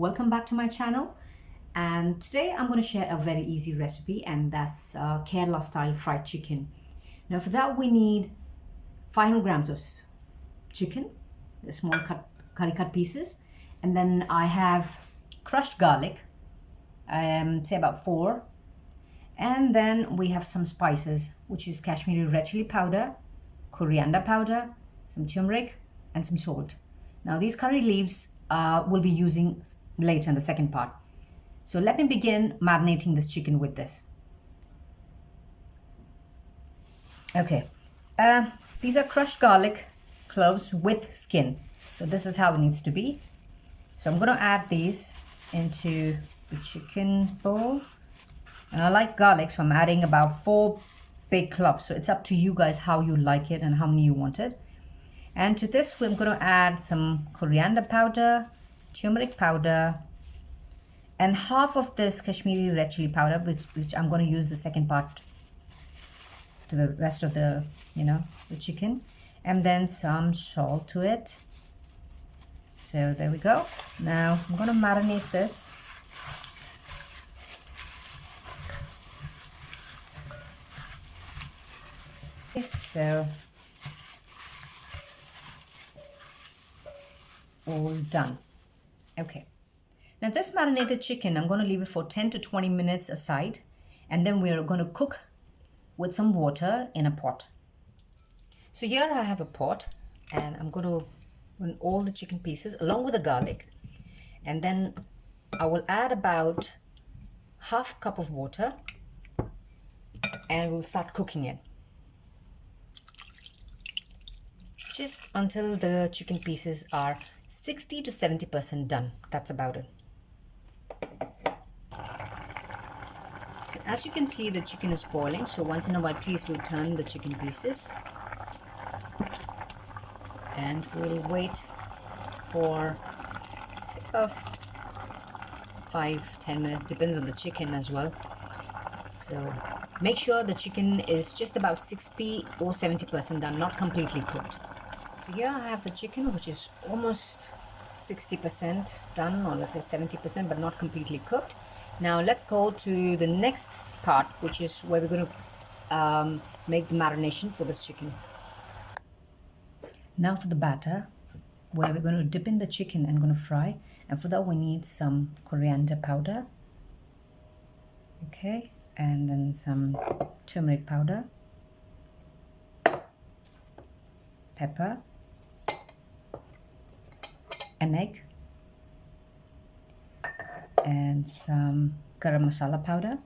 welcome back to my channel. And today I'm going to share a very easy recipe, and that's Kerala style fried chicken. Now for that we need 500 grams of chicken, the small curry cut pieces, and then I have crushed garlic, say about 4, and then we have some spices, which is Kashmiri red chili powder, coriander powder, some turmeric, and some salt. Now these curry leaves we'll be using later in the second part. So let me begin marinating this chicken with this. Okay, these are crushed garlic cloves with skin. So this is how it needs to be. So I'm going to add these into the chicken bowl. And I like garlic, so I'm adding about 4 big cloves. So it's up to you guys how you like it and how many you want it. And to this, I'm going to add some coriander powder, turmeric powder, and half of this Kashmiri red chili powder, which I'm going to use the second part to the rest of the, the chicken. And then some salt to it. So there we go. Now I'm going to marinate this. So all done. Okay, now this marinated chicken, I'm going to leave it for 10 to 20 minutes aside, and then we're going to cook with some water in a pot. So here I have a pot, and I'm going to put all the chicken pieces along with the garlic, and then I will add about half a cup of water, and we'll start cooking it just until the chicken pieces are 60 to 70% done. That's about it. So as you can see, the chicken is boiling, so once in a while please do turn the chicken pieces, and we'll wait for about 5-10 minutes, depends on the chicken as well. So make sure the chicken is just about 60 or 70% done, not completely cooked. So here I have the chicken, which is almost 60% done, or let's say 70%, but not completely cooked. Now let's go to the next part, which is where we're going to make the marination for this chicken. Now for the batter, where we're going to dip in the chicken and going to fry. And for that we need some coriander powder. Okay, and then some turmeric powder, pepper, an egg, and some garam masala powder,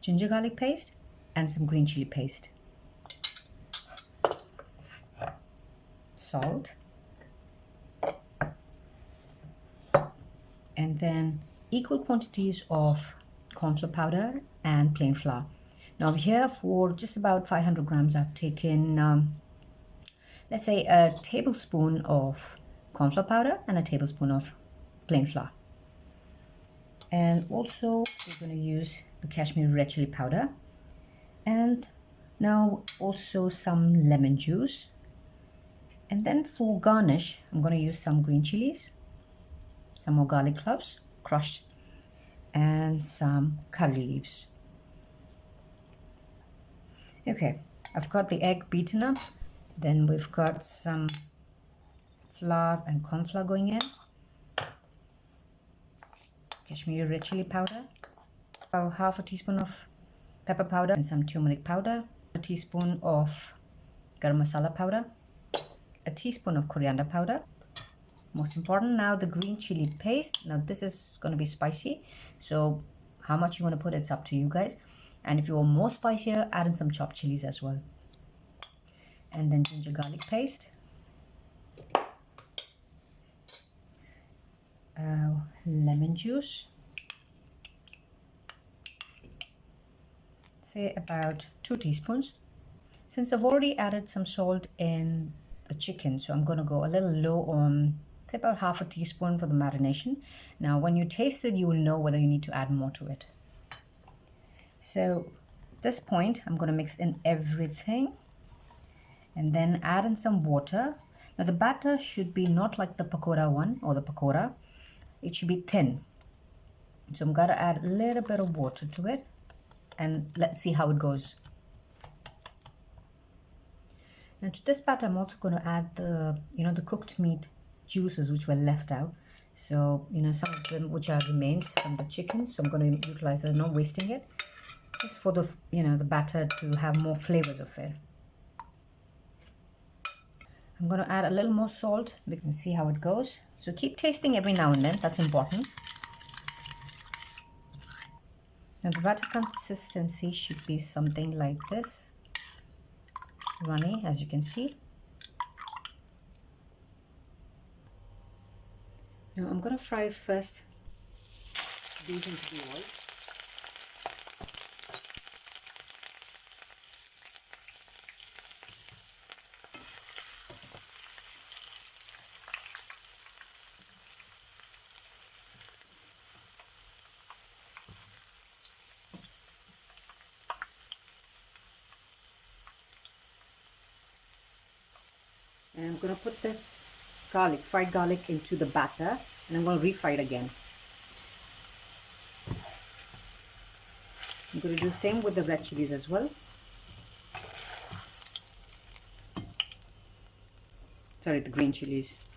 ginger garlic paste, and some green chili paste, salt, and then equal quantities of corn flour powder and plain flour. Now here for just about 500 grams I've taken let's say a tablespoon of corn flour powder and a tablespoon of plain flour. And also we're going to use the Kashmiri red chili powder. And now also some lemon juice. And then for garnish, I'm going to use some green chilies, some more garlic cloves, crushed, and some curry leaves. Okay, I've got the egg beaten up. Then we've got some flour and corn flour going in, Kashmiri red chili powder, about half a teaspoon of pepper powder and some turmeric powder, a teaspoon of garam masala powder, a teaspoon of coriander powder. Most important now, the green chili paste. Now this is going to be spicy, so how much you want to put, it's up to you guys. And if you want more spicier, add in some chopped chilies as well. And then ginger garlic paste, lemon juice, say about 2 teaspoons. Since I've already added some salt in the chicken, so I'm going to go a little low on, say about half a teaspoon for the marination. Now when you taste it, you will know whether you need to add more to it. So at this point I'm going to mix in everything and then add in some water. Now the batter should be not like the pakoda one or the pakoda. It should be thin. So I'm gonna add a little bit of water to it, and let's see how it goes. Now to this batter, I'm also going to add the cooked meat juices which were left out. So some of them which are remains from the chicken. So I'm going to utilize that, not wasting it, just for the the batter to have more flavors of it. I'm going to add a little more salt. We can see how it goes. So keep tasting every now and then. That's important. Now the batter consistency should be something like this. Runny, as you can see. Now I'm going to fry first these into the oil. And I'm going to put this fried garlic into the batter, and I'm going to refry it again. I'm going to do the same with the red chilies as well. Sorry, the green chilies.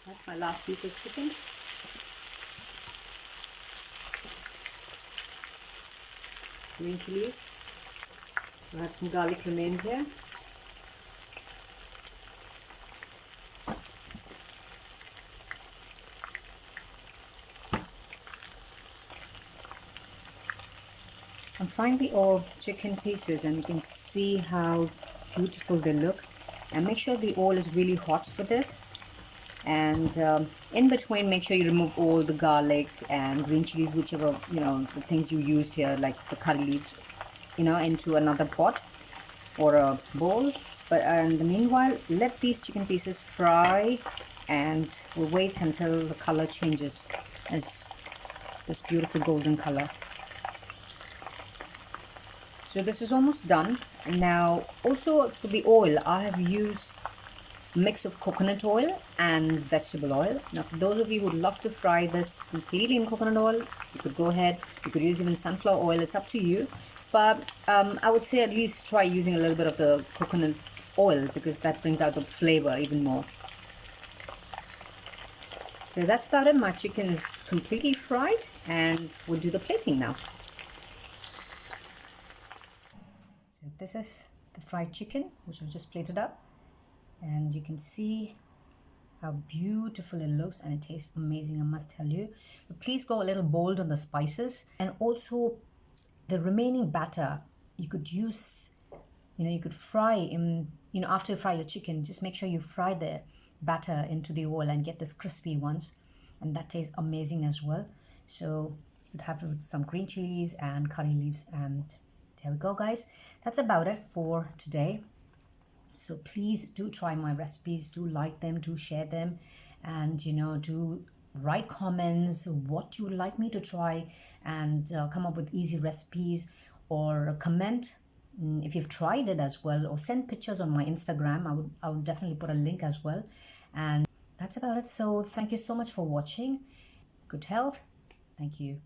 That's my last piece of chicken. Green chilies. I have some garlic remains here. I'm frying the all chicken pieces, and you can see how beautiful they look. And make sure the oil is really hot for this. And in between, make sure you remove all the garlic and green chilies, whichever the things you used here, like the curry leaves, into another pot or a bowl. But in the meanwhile, let these chicken pieces fry, and we'll wait until the color changes as this beautiful golden color. So this is almost done. Now also for the oil, I have used mix of coconut oil and vegetable oil. Now for those of you who would love to fry this completely in coconut oil, you could go ahead. You could use even sunflower oil, it's up to you. But I would say at least try using a little bit of the coconut oil, because that brings out the flavor even more. So that's about it. My chicken is completely fried, and we'll do the plating now. So this is the fried chicken, which I just plated up. And you can see how beautiful it looks, and it tastes amazing, I must tell you. But please go a little bold on the spices, and also the remaining batter you could use, you could fry in, after you fry your chicken, just make sure you fry the batter into the oil and get this crispy ones, and that tastes amazing as well. So you could have it with some green chilies and curry leaves, and there we go, guys. That's about it for today. So please do try my recipes, do like them, do share them, and do write comments what you would like me to try, and come up with easy recipes, or comment if you've tried it as well, or send pictures on my Instagram. I would definitely put a link as well. And that's about it. So thank you so much for watching. Good health. Thank you.